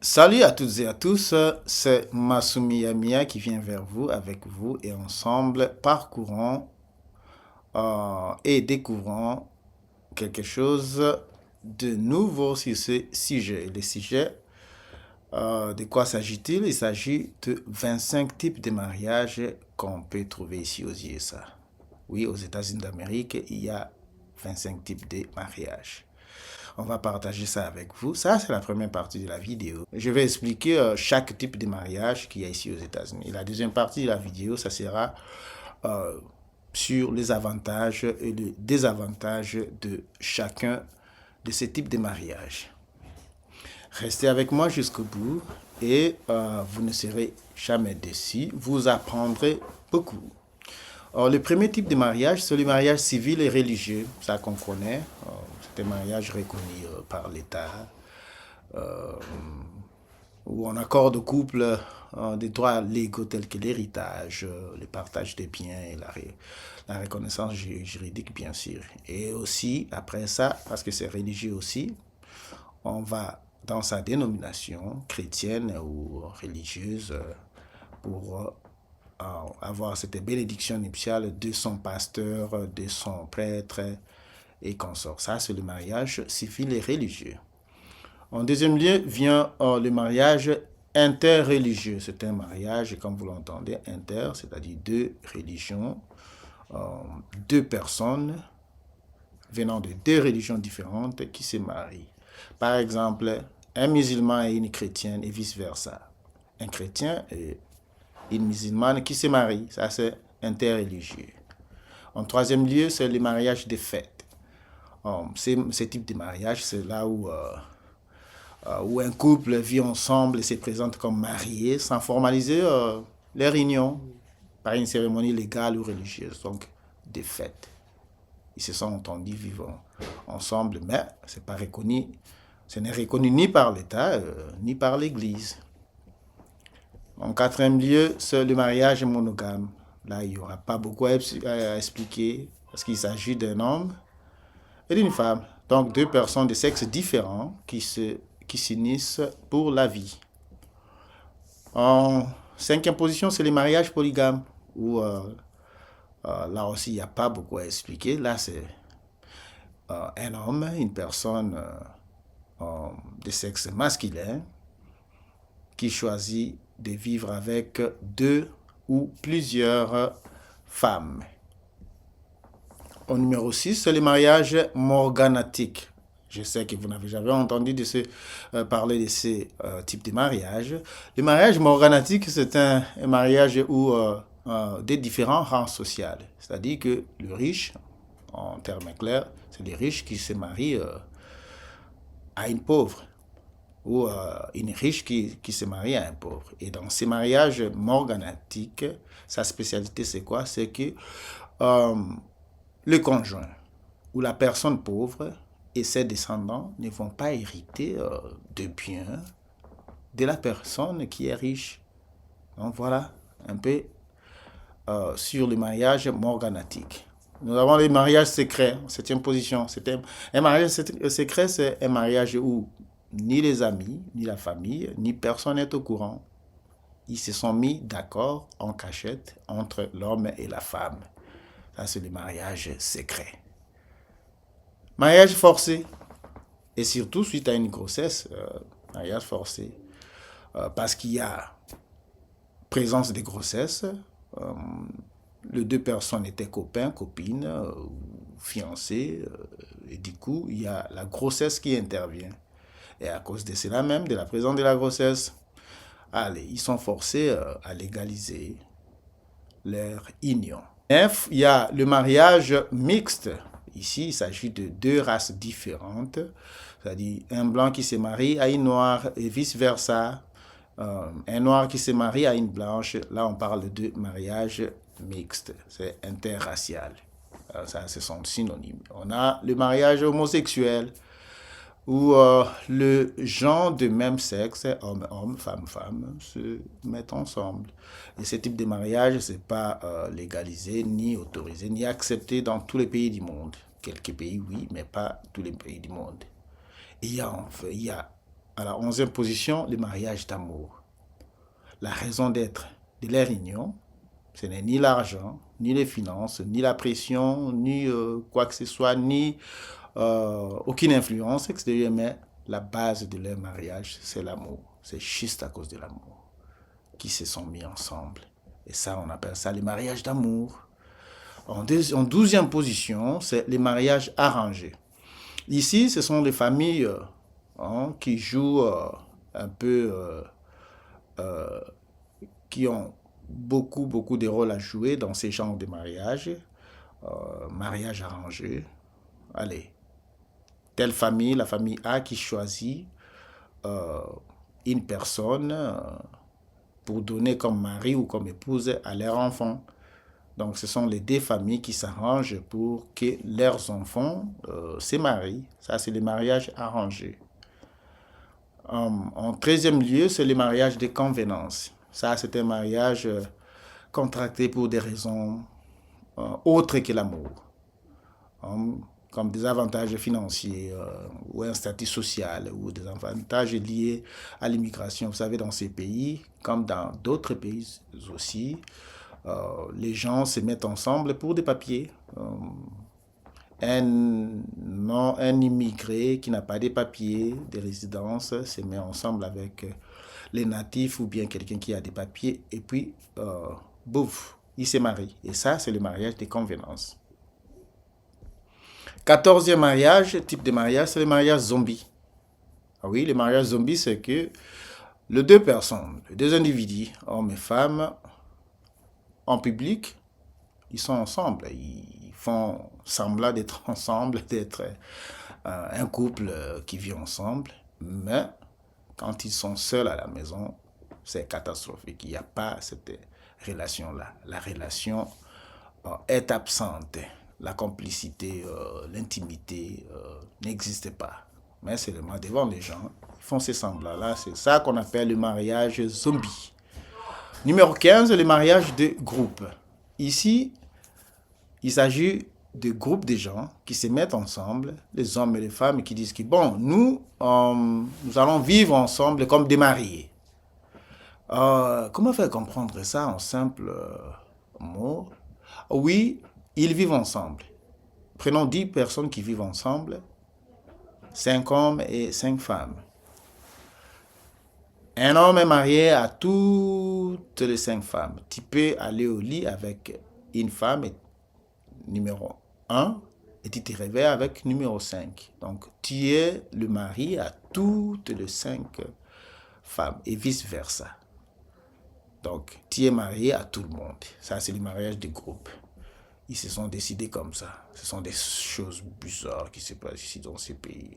Salut à toutes et à tous, c'est Masumi Yamia qui vient vers vous, avec vous, et ensemble parcourons et découvrons quelque chose de nouveau sur ce sujet. Le sujet, de quoi s'agit-il? Il s'agit de 25 types de mariages qu'on peut trouver ici aux USA. Oui, aux États-Unis d'Amérique, il y a 25 types de mariages. On va partager ça avec vous. Ça, c'est la première partie de la vidéo. Je vais expliquer chaque type de mariage qu'il y a ici aux États-Unis. La deuxième partie de la vidéo, ça sera euh, sur les avantages et les désavantages de chacun de ces types de mariages. Restez avec moi jusqu'au bout et vous ne serez jamais déçus. Vous apprendrez beaucoup. Alors, le premier type de mariage, c'est le mariage civil et religieux, ça qu'on connaît. C'est un mariage reconnu par l'État, euh, où on accorde au couple des droits légaux tels que l'héritage, le partage des biens et la reconnaissance juridique, bien sûr. Et aussi, après ça, parce que c'est religieux aussi, on va dans sa dénomination chrétienne ou religieuse pour avoir cette bénédiction nuptiale de son pasteur, de son prêtre et consort. Ça, c'est le mariage civil et religieux. En deuxième lieu vient le mariage interreligieux. C'est un mariage, comme vous l'entendez, inter, c'est-à-dire deux religions, euh, deux personnes venant de deux religions différentes qui se marient. Par exemple, un musulman et une chrétienne et vice-versa. Un chrétien et une musulmane qui se marient. Ça, c'est interreligieux. En troisième lieu, c'est le mariage des fêtes. Ce type de mariage, c'est là où un couple vit ensemble et se présente comme marié sans formaliser leur union par une cérémonie légale ou religieuse, donc des fêtes. Ils se sont entendus vivre ensemble, mais c'est pas reconnu, ce n'est reconnu ni par l'État ni par l'Église. En quatrième lieu, c'est le mariage monogame. Là, il n'y aura pas beaucoup à expliquer parce qu'il s'agit d'un homme et d'une femme. Donc, deux personnes de sexe différents qui s'unissent pour la vie. En cinquième position, c'est le mariage polygame où là aussi, il n'y a pas beaucoup à expliquer. Là, c'est un homme, une personne de sexe masculin qui choisit de vivre avec deux ou plusieurs femmes. Au numéro 6, c'est le mariage morganatique. Je sais que vous n'avez jamais entendu parler de ce type de mariage. Le mariage morganatique, c'est un mariage où des différents rangs sociaux. C'est-à-dire que le riche, en termes clairs, c'est les riches qui se marient à une pauvre ou une riche qui se marie à un pauvre. Et dans ces mariages morganatiques, sa spécialité, c'est quoi? C'est que euh, le conjoint ou la personne pauvre et ses descendants ne vont pas hériter de biens de la personne qui est riche. Donc voilà un peu sur le mariage morganatique. Nous avons le mariage secret, en septième position. Un mariage secret, c'est un mariage où ni les amis, ni la famille, ni personne n'est au courant. Ils se sont mis d'accord en cachette entre l'homme et la femme. Ça, c'est le mariage secret. Mariage forcé. Et surtout suite à une grossesse, mariage forcé. Parce qu'il y a présence de grossesse. Les deux personnes étaient copains, copines, fiancés. Et du coup, il y a la grossesse qui intervient. Et à cause de cela même, de la présence de la grossesse, allez, ils sont forcés à légaliser leur union. Bref, il y a le mariage mixte. Ici, il s'agit de deux races différentes, c'est-à-dire un blanc qui se marie à une noire et vice-versa. Un noir qui se marie à une blanche, là on parle de mariage mixte, c'est interracial. Ça, ce sont synonymes. On a le mariage homosexuel, où le gens de même sexe, homme-homme, femme-femme, se mettent ensemble. Et ce type de mariage, ce n'est pas légalisé, ni autorisé, ni accepté dans tous les pays du monde. Quelques pays, oui, mais pas tous les pays du monde. Il y a À la 11e position, le mariage d'amour. La raison d'être de leur union, ce n'est ni l'argent, ni les finances, ni la pression, ni quoi que ce soit, ni aucune influence extérieure, mais la base de leur mariage, c'est l'amour. C'est juste à cause de l'amour qu'ils se sont mis ensemble. Et ça, on appelle ça les mariages d'amour. En 12e position, c'est les mariages arrangés. Ici, ce sont les familles qui jouent un peu, qui ont beaucoup de rôles à jouer dans ces genres de mariages. Mariage arrangé. Allez, telle famille, la famille A qui choisit euh, une personne pour donner comme mari ou comme épouse à leur enfant. Donc, ce sont les deux familles qui s'arrangent pour que leurs enfants se marient. Ça, c'est le mariage arrangé. En 13e lieu, c'est le mariage de convenance. Ça, c'est un mariage contracté pour des raisons autres que l'amour. Comme des avantages financiers ou un statut social ou des avantages liés à l'immigration. Vous savez, dans ces pays, comme dans d'autres pays aussi, les gens se mettent ensemble pour des papiers. Un immigré qui n'a pas de papiers de résidence se met ensemble avec les natifs ou bien quelqu'un qui a des papiers et puis, bouf, il se marie. Et ça, c'est le mariage de convenance. 14e mariage, type de mariage, c'est le mariage zombie. Ah oui, le mariage zombie, c'est que les deux personnes, les deux individus, hommes et femmes, en public, ils sont ensemble. Ils font semblant d'être ensemble, d'être un couple qui vit ensemble. Mais quand ils sont seuls à la maison, c'est catastrophique. Il n'y a pas cette relation-là. La relation est absente. La complicité, l'intimité n'existe pas. Mais seulement devant les gens, ils font ces semblants-là. C'est ça qu'on appelle le mariage zombie. Numéro 15, le mariage de groupe. Ici, il s'agit de groupes de gens qui se mettent ensemble, les hommes et les femmes, et qui disent que, bon, nous allons vivre ensemble comme des mariés. Comment faire comprendre ça en simple mots? Oui, ils vivent ensemble. Prenons 10 personnes qui vivent ensemble, 5 hommes et 5 femmes. Un homme est marié à toutes les 5 femmes. Tu peux aller au lit avec une femme numéro 1 et tu te réveilles avec numéro 5. Donc, tu es le mari à toutes les 5 femmes et vice-versa. Donc, tu es marié à tout le monde. Ça, c'est le mariage de groupe. Ils se sont décidés comme ça. Ce sont des choses bizarres qui se passent ici dans ces pays.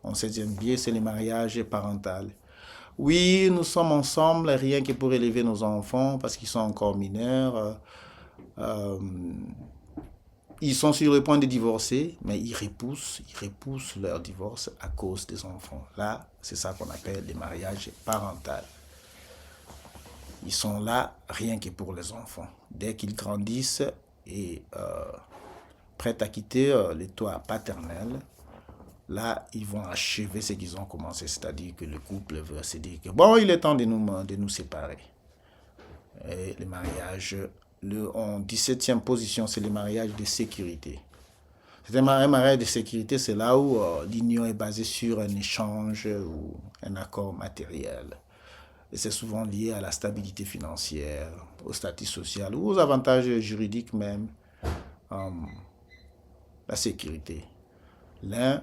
En 16e lieu, c'est le mariage parental. Oui, nous sommes ensemble rien que pour élever nos enfants parce qu'ils sont encore mineurs. Ils sont sur le point de divorcer, mais ils repoussent leur divorce à cause des enfants. Là, c'est ça qu'on appelle le mariage parental. Ils sont là rien que pour les enfants. Dès qu'ils grandissent et prêts à quitter le toit paternel, là, ils vont achever ce qu'ils ont commencé. C'est-à-dire que le couple veut se dire que bon, il est temps de nous séparer. Et le mariage, en 17e position, c'est le mariage de sécurité. C'est un mariage de sécurité, c'est là où l'union est basée sur un échange ou un accord matériel. Et c'est souvent lié à la stabilité financière, au statut social ou aux avantages juridiques même. La sécurité. L'un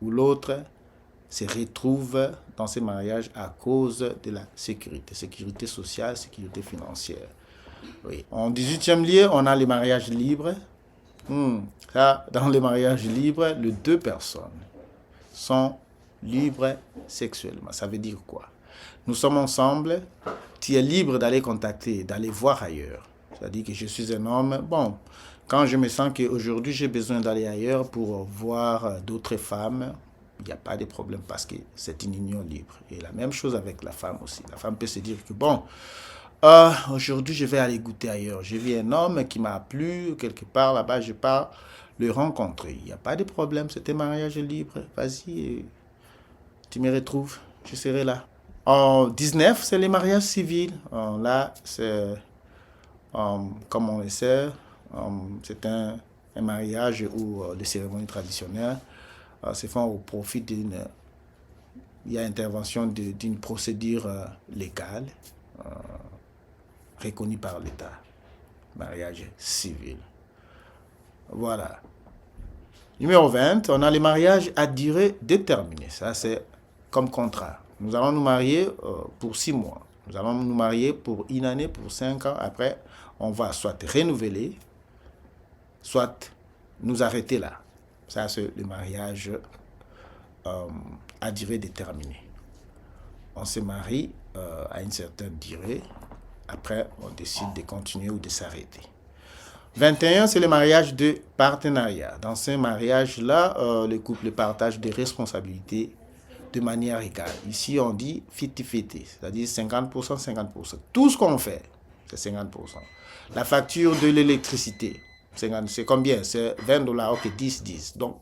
ou l'autre se retrouve dans ces mariages à cause de la sécurité. Sécurité sociale, sécurité financière. Oui. En 18e lieu, on a les mariages libres. Là, dans les mariages libres, les deux personnes sont libres sexuellement. Ça veut dire quoi? Nous sommes ensemble, tu es libre d'aller contacter, d'aller voir ailleurs. C'est-à-dire que je suis un homme, bon, quand je me sens qu'aujourd'hui j'ai besoin d'aller ailleurs pour voir d'autres femmes, il n'y a pas de problème parce que c'est une union libre. Et la même chose avec la femme aussi. La femme peut se dire que bon, aujourd'hui je vais aller goûter ailleurs. J'ai vu un homme qui m'a plu, quelque part là-bas, je pars le rencontrer. Il n'y a pas de problème, c'est un mariage libre. Vas-y, tu me retrouves, je serai là. En 19, c'est les mariages civils. Là, c'est, comme on le sait, c'est un mariage où les cérémonies traditionnelles se font au profit d'une... Il y a intervention d'une procédure légale reconnue par l'État. Mariage civil. Voilà. Numéro 20, on a les mariages à durée déterminée. Ça, c'est comme contrat. Nous allons nous marier pour 6 mois. Nous allons nous marier pour 1 année, pour 5 ans. Après, on va soit renouveler, soit nous arrêter là. Ça, c'est le mariage à durée déterminée. On se marie à une certaine durée. Après, on décide de continuer ou de s'arrêter. 21, c'est le mariage de partenariat. Dans ce mariage-là, le couple partage des responsabilités de manière égale. Ici, on dit 50-50, c'est-à-dire 50%, 50%. Tout ce qu'on fait, c'est 50%. La facture de l'électricité, c'est combien? C'est $20, ok, 10. Donc,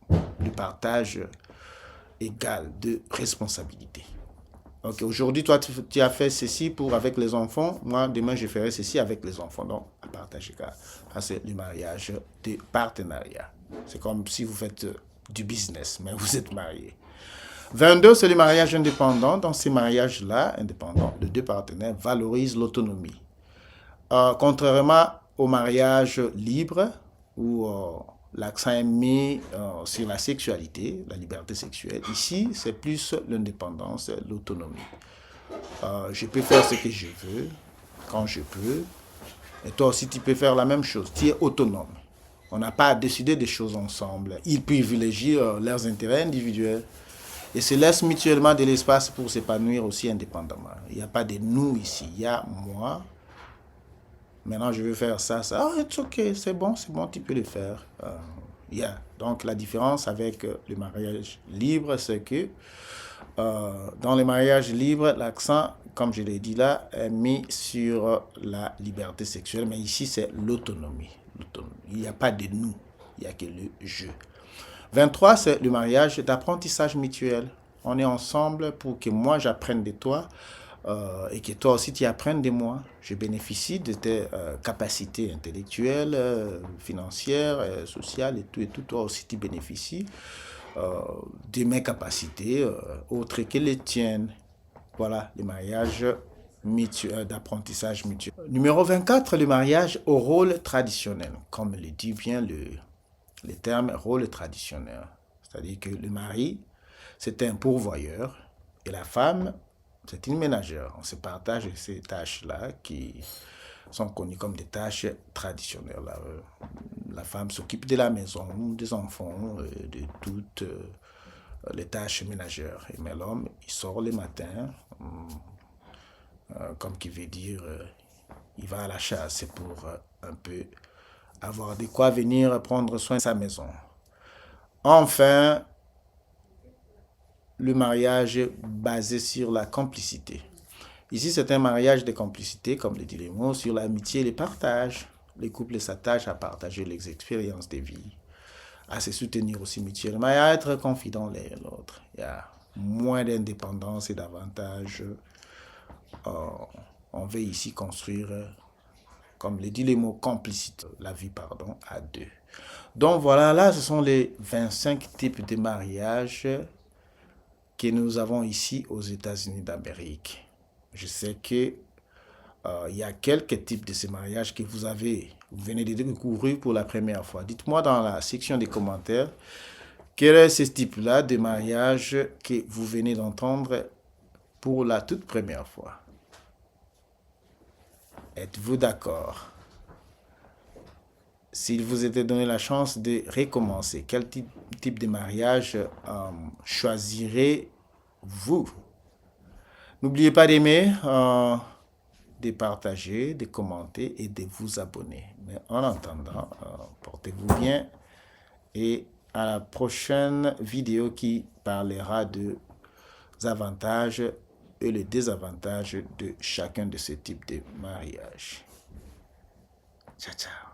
le partage égal de responsabilité. Ok, aujourd'hui, toi, tu as fait ceci avec les enfants. Moi, demain, je ferai ceci avec les enfants. Donc, à partager. Ça, c'est le mariage de partenariat. C'est comme si vous faites du business, mais vous êtes mariés. 22, c'est le mariage indépendant. Dans ces mariages-là, indépendants, les deux partenaires valorisent l'autonomie. Contrairement au mariage libre, où l'accent est mis sur la sexualité, la liberté sexuelle. Ici, c'est plus l'indépendance, l'autonomie. Je peux faire ce que je veux, quand je peux. Et toi aussi, tu peux faire la même chose. Tu es autonome. On n'a pas à décider des choses ensemble. Ils privilégient leurs intérêts individuels et se laissent mutuellement de l'espace pour s'épanouir aussi indépendamment. Il n'y a pas de nous ici. Il y a moi. Maintenant, je veux faire ça, ça. Oh, c'est ok, c'est bon, tu peux le faire. Yeah. Donc, la différence avec le mariage libre, c'est que dans le mariage libre, l'accent, comme je l'ai dit là, est mis sur la liberté sexuelle. Mais ici, c'est l'autonomie. Il n'y a pas de nous, il n'y a que le je. 23, c'est le mariage d'apprentissage mutuel. On est ensemble pour que moi, j'apprenne de toi. Et que toi aussi tu apprennes de moi. Je bénéficie de tes capacités intellectuelles, financières, sociales et tout. Toi aussi tu bénéficies de mes capacités autres que les tiennes. Voilà, le mariage mutuel, d'apprentissage mutuel. Numéro 24, le mariage au rôle traditionnel. Comme le dit bien le terme rôle traditionnel. C'est-à-dire que le mari, c'est un pourvoyeur et la femme, c'est une ménagère. On se partage ces tâches-là qui sont connues comme des tâches traditionnelles. La femme s'occupe de la maison, des enfants, de toutes les tâches ménagères. Mais l'homme, il sort le matin, comme qui veut dire, il va à la chasse pour un peu avoir de quoi venir prendre soin de sa maison. Enfin, le mariage basé sur la complicité. Ici, c'est un mariage de complicité, comme le dit les mots, sur l'amitié et le partage. Les couples s'attachent à partager les expériences de vie, à se soutenir aussi mutuellement et à être confidents l'un et l'autre. Il y a moins d'indépendance et davantage. On veut ici construire, comme le dit les mots, complicité, la vie, à deux. Donc voilà, là, ce sont les 25 types de mariages que nous avons ici aux États-Unis d'Amérique. Je sais que il y a quelques types de ces mariages que vous venez de découvrir pour la première fois. Dites-moi dans la section des commentaires quel est ce type-là de mariage que vous venez d'entendre pour la toute première fois. Êtes-vous d'accord? S'il vous était donné la chance de recommencer, quel type de mariage choisirez-vous? N'oubliez pas d'aimer, de partager, de commenter et de vous abonner. Mais en attendant, portez-vous bien et à la prochaine vidéo qui parlera des avantages et les désavantages de chacun de ces types de mariage. Ciao, ciao.